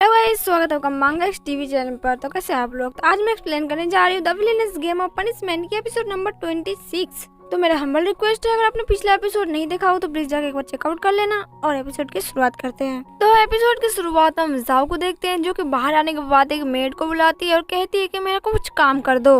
Hello guys, स्वागत है आपका मांगा टीवी चैनल पर। तो कैसे आप लोग? तो आज मैं एक्सप्लेन करने जा रही हूँ the villainous game of punishment की एपिसोड नंबर 26। तो मेरा हम्बल रिक्वेस्ट है, अगर आपने पिछला एपिसोड नहीं देखा हो तो प्लीज जाके एक बार चेकआउट कर लेना। और एपिसोड की शुरुआत करते हैं। तो एपिसोड की शुरुआत हम जाओ को देखते हैं, जो कि बाहर आने के बाद एक मेड को बुलाती है और कहती है कि मेरे को कुछ काम कर दो।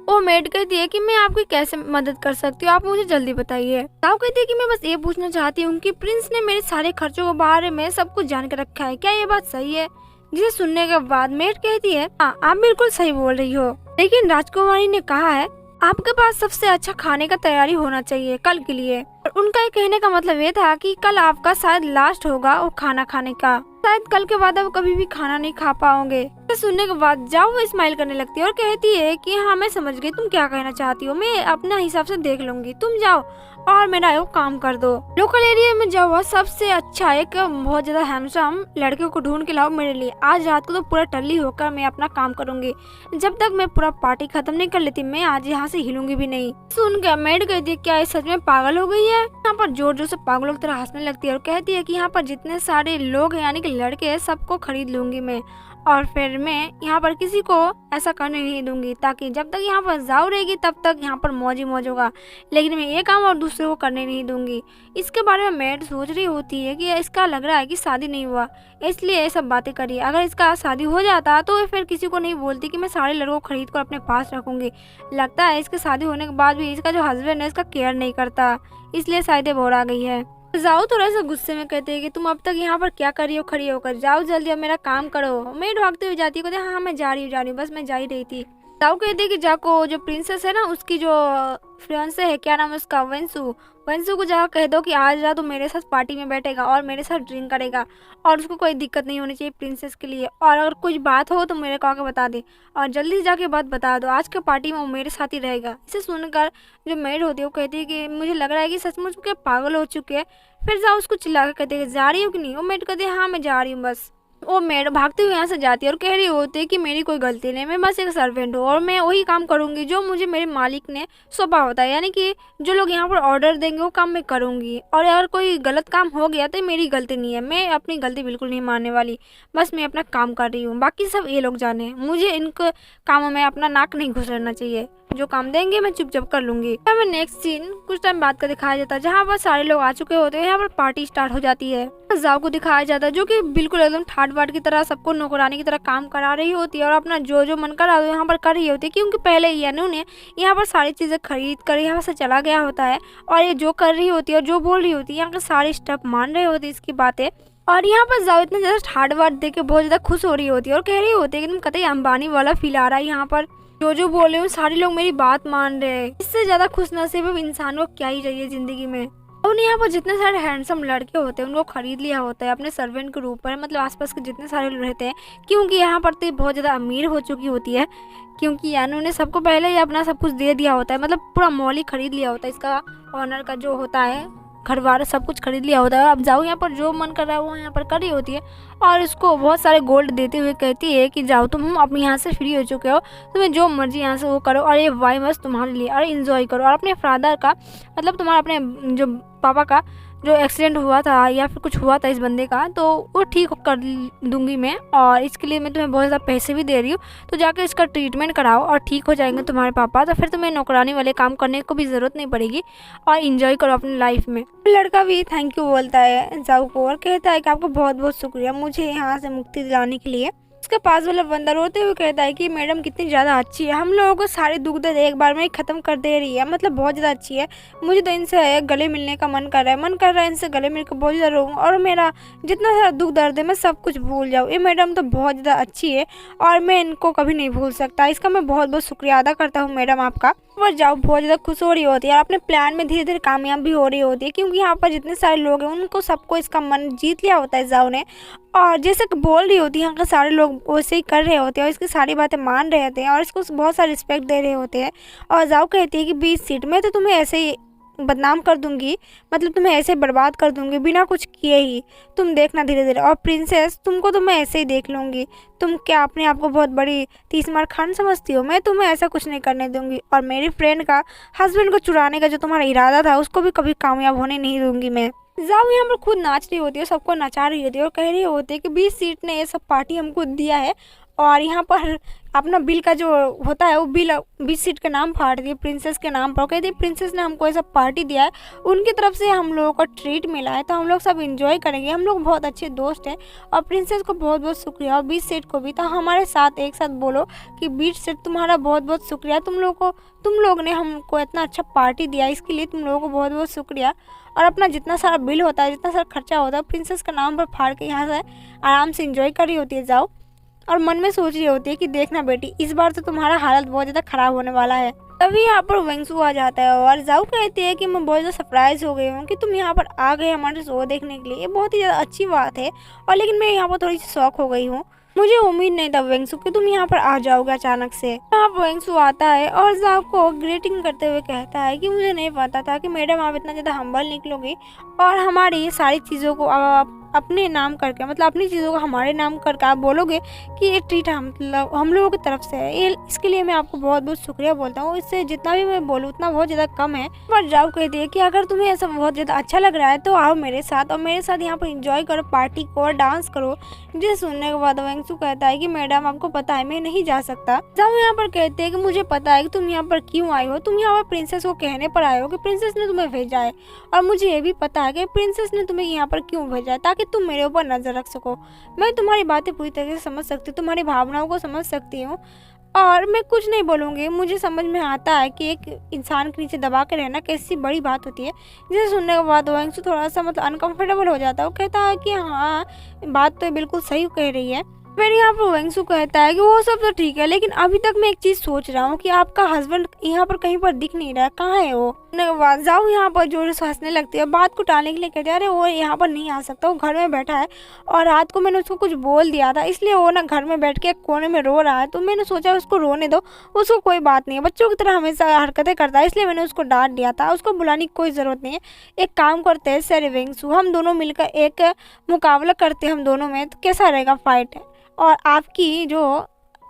वो मेड कहती है कि मैं आपकी कैसे मदद कर सकती हूँ, आप मुझे जल्दी बताइए। जाओ कहती है कि मैं बस ये पूछना चाहती हूँ कि प्रिंस ने मेरे सारे खर्चों के बारे में सब कुछ जान के रखा है, क्या ये बात सही है? जिसे सुनने के बाद मेड कहती है, हाँ आप बिल्कुल सही बोल रही हो, लेकिन राजकुमारी ने कहा है आपके पास सबसे अच्छा खाने का तैयारी होना चाहिए कल के लिए। और उनका ये कहने का मतलब ये था कि कल आपका शायद लास्ट होगा वो खाना खाने का, शायद कल के बाद आप कभी भी खाना नहीं खा पाओगे। तो सुनने के बाद जाओ वो स्माइल करने लगती है और कहती है कि हाँ मैं समझ गई, तुम क्या कहना चाहती हो, मैं अपना हिसाब से देख लूंगी, तुम जाओ और मेरा वो काम कर दो। लोकल एरिया में जाओ, सबसे अच्छा एक बहुत ज्यादा हैंडसम लड़के को ढूंढ के लाओ मेरे लिए। आज रात को तो पूरा टल्ली होकर मैं अपना काम करूंगी, जब तक मैं पूरा पार्टी खत्म नहीं कर लेती मैं आज यहाँ से हिलूंगी भी नहीं। सुन के मेड कहती है क्या ये सच में पागल हो गई है? यहाँ पर जोर जोर से पागलों की तरह हंसने लगती है और कहती है कि यहाँ पर जितने सारे लोग हैं यानी कि लड़के हैं सबको खरीद लूंगी मैं, और फिर मैं यहाँ पर किसी को ऐसा करने नहीं दूंगी, ताकि जब तक यहाँ पर जाओ रहेगी तब तक यहाँ पर मौज ही मौज होगा, लेकिन मैं ये काम और दूसरों को करने नहीं दूंगी। इसके बारे में मेड सोच रही होती है कि इसका लग रहा है कि शादी नहीं हुआ, इसलिए ये सब बातें करी। अगर इसका शादी हो जाता तो फिर किसी को नहीं बोलती कि मैं सारे लड़कों को खरीद कर अपने पास रखूंगी। लगता है इसके शादी होने के बाद भी इसका जो हस्बैंड है इसका केयर नहीं करता, इसलिए शायद ये बोर आ गई है। जाओ थोड़ा सा गुस्से में कहते हैं कि तुम अब तक यहाँ पर क्या कर रही हो खड़ी होकर, जाओ जल्दी अब मेरा काम करो। मेड भागते हुए जाती है, कहते हाँ मैं जा रही हूँ, बस मैं जा ही रही थी। जाओ कहती है कि जाको जो प्रिंसेस है ना उसकी जो फियांसे है, क्या नाम है उसका, वंशु, वंशु को जाकर कह दो कि आज रात तो मेरे साथ पार्टी में बैठेगा और मेरे साथ ड्रिंक करेगा और उसको कोई दिक्कत नहीं होनी चाहिए प्रिंसेस के लिए, और अगर कुछ बात हो तो मेरे को आके बता दे और जल्दी से जाके बात बता दो, आज के पार्टी में वो मेरे साथ ही रहेगा। इसे सुनकर जो मेड होती है वो कहती है कि मुझे लग रहा है कि सचमुच के पागल हो चुके हैं। फिर जाओ उसको चिल्ला कर कहते हैं जा रही हो कि नहीं? वो मेड कहती है हाँ मैं जा रही हूँ बस। वो मेड भागते हुए यहाँ से जाती है और कह रही होती है कि मेरी कोई गलती नहीं, मैं बस एक सर्वेंट हूँ और मैं वही काम करूँगी जो मुझे मेरे मालिक ने सौंपा होता है, यानी कि जो लोग यहाँ पर ऑर्डर देंगे वो काम मैं करूँगी, और अगर कोई गलत काम हो गया तो मेरी गलती नहीं है, मैं अपनी गलती बिल्कुल नहीं मानने वाली, बस मैं अपना काम कर रही हूँ, बाकी सब ये लोग जाने, मुझे इनके कामों में अपना नाक नहीं घुसरना चाहिए, जो काम देंगे मैं चुपचाप कर लूंगी। हमें नेक्स्ट सीन कुछ टाइम बाद का दिखाया जाता है, जहाँ पर सारे लोग आ चुके होते हैं, यहाँ पर पार्टी स्टार्ट हो जाती है। जाओ को दिखाया जाता है जो कि बिल्कुल एकदम ठाट बाट की तरह सबको नौकरानी की तरह काम करा रही होती है और अपना जो जो मन करा यहाँ पर कर रही होती है, क्योंकि पहले यानू ने यहाँ पर सारी चीजें खरीद कर यहाँ से चला गया होता है और ये जो कर रही होती है और जो बोल रही होती है यहाँ के सारे स्टेप मान रहे होते हैं इसकी बातें, और यहाँ पर जाओ इतना ज्यादा ठाट बाट देख के बहुत ज्यादा खुश हो रही होती है और कह रही होती है कि तुम कतई अंबानी वाला फील आ रहा है, यहाँ पर जो बोल रहे हो सारे लोग मेरी बात मान रहे हैं, इससे ज्यादा खुश नसीब इंसान को क्या ही चाहिए जिंदगी में। और यहाँ पर जितने सारे हैंडसम लड़के होते हैं उनको खरीद लिया होता है अपने सर्वेंट के रूप पर, मतलब आसपास के जितने सारे लोग रहते हैं, क्योंकि यहाँ पर तो बहुत ज्यादा अमीर हो चुकी होती है, क्योंकि यानू ने सबको पहले ही अपना सब कुछ दे दिया होता है, मतलब पूरा मॉल ही खरीद लिया होता है, इसका ऑनर का जो होता है घर बार सब कुछ खरीद लिया होता है। अब जाओ यहाँ पर जो मन कर रहा है वो यहाँ पर कर रही होती है और इसको बहुत सारे गोल्ड देते हुए कहती है कि जाओ तुम अब यहाँ से फ्री हो चुके हो, तुम्हें जो मर्जी यहाँ से वो करो और ये वाई मस्त तुम्हारे लिए, और एंजॉय करो, और अपने फादर का मतलब तुम्हारा अपने जो पापा का जो एक्सीडेंट हुआ था या फिर कुछ हुआ था इस बंदे का, तो वो ठीक कर दूंगी मैं, और इसके लिए मैं तुम्हें बहुत ज़्यादा पैसे भी दे रही हूँ, तो जाकर इसका ट्रीटमेंट कराओ और ठीक हो जाएंगे तुम्हारे पापा, तो फिर तुम्हें नौकरानी वाले काम करने को भी ज़रूरत नहीं पड़ेगी और इंजॉय करो अपनी लाइफ में। लड़का भी थैंक यू बोलता है जाऊ को और कहता है कि आपका बहुत बहुत शुक्रिया मुझे यहाँ से मुक्ति दिलाने के लिए। उसके पास वाला बंदा रोते हुए कहता है कि मैडम कितनी ज़्यादा अच्छी है, हम लोगों को सारे दुख दर्द एक बार में ख़त्म कर दे रही है, मतलब बहुत ज़्यादा अच्छी है, मुझे तो इनसे गले मिलने का मन कर रहा है, इनसे गले मिलकर बहुत ज़्यादा रहूँ और मेरा जितना सारा दुख दर्द है मैं सब कुछ भूल जाऊँ। ये मैडम तो बहुत ज़्यादा अच्छी है और मैं इनको कभी नहीं भूल सकता, इसका मैं बहुत बहुत शुक्रिया अदा करता हूँ मैडम आपका। पर जाओ बहुत ज़्यादा खुश हो रही होती है और अपने प्लान में धीरे धीरे कामयाब भी हो रही होती है, क्योंकि यहाँ पर जितने सारे लोग हैं उनको सबको इसका मन जीत लिया होता है जाओ ने, और जैसे कि बोल रही होती है यहाँ के सारे लोग वैसे ही कर रहे होते हैं और इसकी सारी बातें मान रहे होते हैं और इसको बहुत सारा रिस्पेक्ट दे रहे होते हैं। और जाओ कहती है कि 20 सीट में तो तुम्हें ऐसे ही बदनाम कर दूंगी, मतलब तुम्हें ऐसे बर्बाद कर दूंगी बिना कुछ किए ही, तुम देखना धीरे धीरे, और प्रिंसेस तुमको तो मैं ऐसे ही देख लूँगी, तुम क्या अपने आप को बहुत बड़ी 30 मार खान समझती हो, मैं तुम्हें ऐसा कुछ नहीं करने दूंगी, और मेरी फ्रेंड का हस्बैंड को चुराने का जो तुम्हारा इरादा था उसको भी कभी कामयाब होने नहीं दूंगी मैं। जाओ यहाँ पर खुद नाच रही होती है, सबको नचा रही होती है और कह रही होती है कि 20 सीट ने ये सब पार्टी हमको दिया है और यहाँ पर अपना बिल का जो होता है वो बिल 20 सीट के नाम फाड़ दिए प्रिंसेस के नाम पर। कहती है प्रिंसेस ने हमको ऐसा पार्टी दिया है, उनकी तरफ से हम लोगों को ट्रीट मिला है तो हम लोग सब इंजॉय करेंगे, हम लोग बहुत अच्छे दोस्त हैं और प्रिंसेस को बहुत बहुत शुक्रिया और 20 सीट को भी। तो हमारे साथ एक साथ बोलो कि 20 सीट तुम्हारा बहुत बहुत शुक्रिया, तुम लोग ने हमको इतना अच्छा पार्टी दिया, इसके लिए तुम लोगों को बहुत बहुत शुक्रिया। और अपना जितना सारा बिल होता है, जितना सारा खर्चा होता है प्रिंसेस के नाम पर फाड़ के यहाँ से आराम से इंजॉय कर रही होती है जाओ। और मन में सोच रही होती है कि देखना बेटी, इस बार तो तुम्हारा हालत बहुत ज़्यादा खराब होने वाला है। तभी यहाँ पर वेंगसू आ जाता है और जाओ कहती है कि मैं बहुत ज़्यादा सरप्राइज हो गई हूँ कि तुम यहाँ पर आ गए हमारे शो देखने के लिए, ये बहुत ही ज़्यादा अच्छी बात है। और लेकिन मैं यहाँ पर थोड़ी सी शॉक हो गई हूँ, मुझे उम्मीद नहीं था वेंगसू कि तुम यहाँ पर आ जाओगे अचानक से। यहाँ पर वेंगसू आता है और जाओ को ग्रीटिंग करते हुए कहता है कि मुझे नहीं पता था कि मैडम आप इतना ज़्यादा हम्बल निकलोगी और हमारी सारी चीज़ों को आप अपने नाम करके, मतलब अपनी चीज़ों को हमारे नाम करके आप बोलोगे कि ये ट्रीट हम लोगों की तरफ से है, ये इसके लिए मैं आपको बहुत बहुत शुक्रिया बोलता हूँ। इससे जितना भी मैं बोलूँ उतना बहुत ज़्यादा कम है। पर जाओ कहती है कि अगर तुम्हें ऐसा बहुत ज़्यादा अच्छा लग रहा है तो आओ मेरे साथ और मेरे साथ यहाँ पर इंजॉय करो, पार्टी को और डांस करो। जिसे सुनने के बाद वेंगसू कहता है कि मैडम आपको पता है मैं नहीं जा सकता। जाओ यहाँ पर कहते हैं कि मुझे पता है कि तुम यहाँ पर क्यों आई हो, तुम यहाँ पर प्रिंसेस को कहने पर आए हो कि प्रिंसेस ने तुम्हें भेजा है और मुझे ये भी पता है कि प्रिंसेस ने तुम्हें यहाँ पर क्यों भेजा है, ताकि तुम मेरे ऊपर नजर रख सको। मैं तुम्हारी बातें पूरी तरीके से समझ सकती हूँ, तुम्हारी भावनाओं को समझ सकती हूँ और मैं कुछ नहीं बोलूँगी। मुझे समझ में आता है कि एक इंसान के नीचे दबा के रहना कैसी बड़ी बात होती है। जिसे सुनने के बाद वेंगसू थोड़ा सा मतलब अनकंफर्टेबल हो जाता है। वो कहता है कि हाँ बात तो बिल्कुल सही कह रही है। फिर यहाँ पर वेंगसू कहता है कि वो सब तो ठीक है, लेकिन अभी तक मैं एक चीज़ सोच रहा हूँ कि आपका हस्बैंड यहाँ पर कहीं पर दिख नहीं रहा है, कहाँ है वो। जाओ यहाँ पर जोर से हंसने लगती है, बात को टालने के लिए कहते हैं अरे वो यहाँ पर नहीं आ सकता, वो घर में बैठा है और रात को मैंने उसको कुछ बोल दिया था इसलिए वो ना घर में बैठ के कोने में रो रहा है, तो मैंने सोचा उसको रोने दो, उसको कोई बात नहीं है, बच्चों की तरह हमेशा हरकतें करता है इसलिए मैंने उसको डांट दिया था, उसको बुलाने की कोई ज़रूरत नहीं है। एक काम करते हैं सर वेंगसू, हम दोनों मिलकर एक मुकाबला करते हैं हम दोनों में, तो कैसा रहेगा फाइट है। और आपकी जो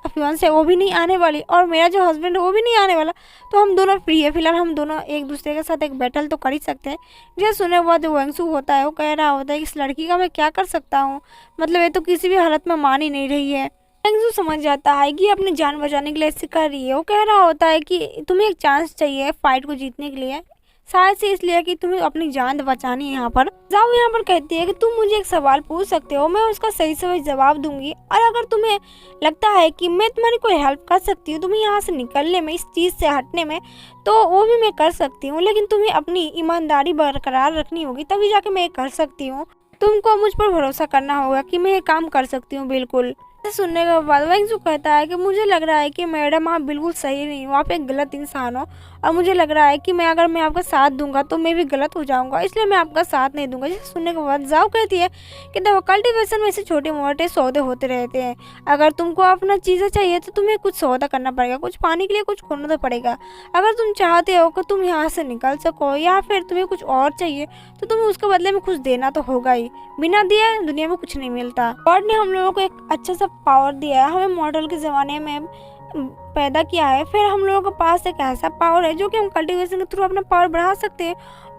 फियांसे है वो भी नहीं आने वाली और मेरा जो हस्बैंड है वो भी नहीं आने वाला, तो हम दोनों फ्री है। फिलहाल हम दोनों एक दूसरे के साथ एक बैटल तो कर ही सकते हैं। जैसे सुने हुआ जो वेंगसू होता है वो कह रहा होता है कि इस लड़की का मैं क्या कर सकता हूँ, मतलब ये तो किसी भी हालत में मान ही नहीं रही है। वेंगसू समझ जाता है कि अपनी जान बचाने के लिए ऐसे कर रही है। वो कह रहा होता है कि तुम्हें एक चांस चाहिए फाइट को जीतने के लिए, शायद से इसलिए कि तुम्हें अपनी जान बचानी है। यहाँ पर जाओ यहाँ पर कहती है कि तुम मुझे एक सवाल पूछ सकते हो, मैं उसका सही सही जवाब दूंगी और अगर तुम्हें लगता है कि मैं तुम्हारी कोई हेल्प कर सकती हूँ तुम्हें यहाँ से निकलने में, इस चीज़ से हटने में, तो वो भी मैं कर सकती हूँ, लेकिन तुम्हें अपनी ईमानदारी बरकरार रखनी होगी, तभी जाके मैं ये कर सकती हूँ। तुमको मुझ पर भरोसा करना होगा कि मैं ये काम कर सकती हूँ। बिल्कुल। सुनने के बाद वेंगसू कहता है कि मुझे लग रहा है कि मैडम आप बिल्कुल सही नहीं हो, आप एक गलत इंसान हो और मुझे लग रहा है कि अगर मैं आपका साथ दूंगा तो मैं भी गलत हो जाऊंगा, इसलिए मैं आपका साथ नहीं दूंगा। जिसे सुनने के बाद जाओ कहती है कि देखो कल्टीवेशन में से छोटे मोटे सौदे होते रहते हैं, अगर तुमको अपना चीज़ें चाहिए तो तुम्हें कुछ सौदा करना पड़ेगा, कुछ पाने के लिए कुछ खोना तो पड़ेगा। अगर तुम चाहते हो कि तुम यहाँ से निकल सको या फिर तुम्हें कुछ और चाहिए तो तुम्हें उसके बदले में कुछ देना तो होगा ही, बिना दिए दुनिया में कुछ नहीं मिलता। गॉड ने हम लोगों को एक अच्छा सा पावर दिया है, हमें मॉडल के ज़माने में पैदा किया है, फिर हम लोगों के पास एक ऐसा पावर है जो कि हम कल्टीवेशन के थ्रू अपना पावर बढ़ा सकते हैं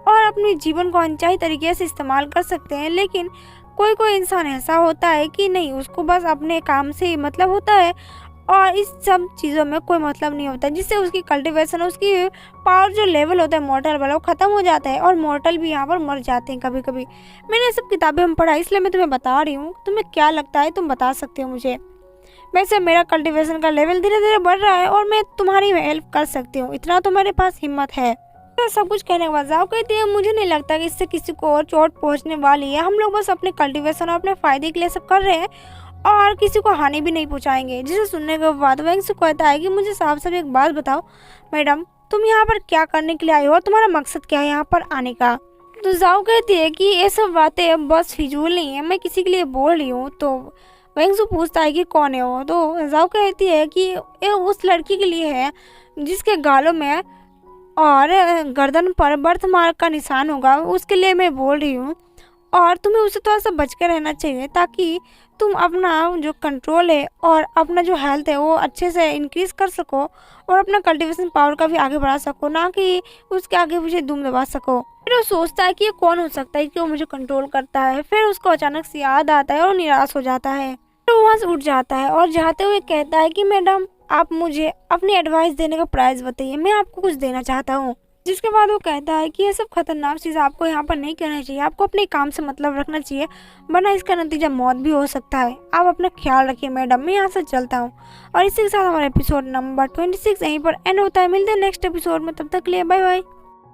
और अपने जीवन को अनचाही तरीके से इस्तेमाल कर सकते हैं। लेकिन कोई कोई इंसान ऐसा होता है कि नहीं, उसको बस अपने काम से ही मतलब होता है और इस सब चीज़ों में कोई मतलब नहीं होता, जिससे उसकी कल्टीवेशन, उसकी पावर जो लेवल होता है मॉर्टल वाला, वो ख़त्म हो जाता है और मॉर्टल भी यहाँ पर मर जाते हैं कभी कभी। मैंने ये सब किताबें में पढ़ा, इसलिए मैं तुम्हें बता रही हूँ, तुम्हें क्या लगता है तुम बता सकते हो मुझे। वैसे मेरा कल्टीवेशन का लेवल धीरे धीरे बढ़ रहा है और मैं तुम्हारी हेल्प कर सकती हूँ, इतना तो मेरे पास हिम्मत है। तो सब कुछ कहने के बाद जाओ कहती है मुझे नहीं लगता कि इससे किसी को और चोट पहुँचने वाली है, हम लोग बस अपने कल्टीवेशन और अपने फ़ायदे के लिए सब कर रहे हैं और किसी को हानि भी नहीं पहुँचाएंगे। जिसे सुनने के बाद वेंगसू कहता है कि मुझे साफ साफ एक बात बताओ मैडम, तुम यहाँ पर क्या करने के लिए आई हो और तुम्हारा मकसद क्या है यहाँ पर आने का। तो जाओ कहती है कि ये सब बातें बस फिजूल नहीं है, मैं किसी के लिए बोल रही हूँ। तो वेंगसू पूछता है कि कौन है वो, तो जाओ कहती है कि ये उस लड़की के लिए है जिसके गालों में और गर्दन पर बर्थमार्क का निशान होगा, उसके लिए मैं बोल रही हूँ और तुम्हें उससे थोड़ा सा बच के रहना चाहिए ताकि तुम अपना जो कंट्रोल है और अपना जो हेल्थ है वो अच्छे से इंक्रीज़ कर सको और अपना कल्टीवेशन पावर का भी आगे बढ़ा सको, ना कि उसके आगे पीछे दुम दबा सको। फिर वो सोचता है कि ये कौन हो सकता है कि वो मुझे कंट्रोल करता है। फिर उसको अचानक से याद आता है और निराश हो जाता है। फिर वो वहाँ से उठ जाता है और जाते हुए कहता है कि मैडम, आप मुझे अपनी एडवाइस देने का प्राइस बताइए, मैं आपको कुछ देना चाहता हूँ। जिसके बाद वो कहता है कि ये सब खतरनाक चीज़ आपको यहाँ पर नहीं करना चाहिए, आपको अपने काम से मतलब रखना चाहिए, वरना इसका नतीजा मौत भी हो सकता है। आप अपना ख्याल रखिए मैडम, मैं यहाँ से चलता हूँ। और इसी के साथ हमारा एपिसोड नंबर 26 यहीं पर एंड होता है। मिलते हैं नेक्स्ट एपिसोड में, तब तक के लिए बाय बाय।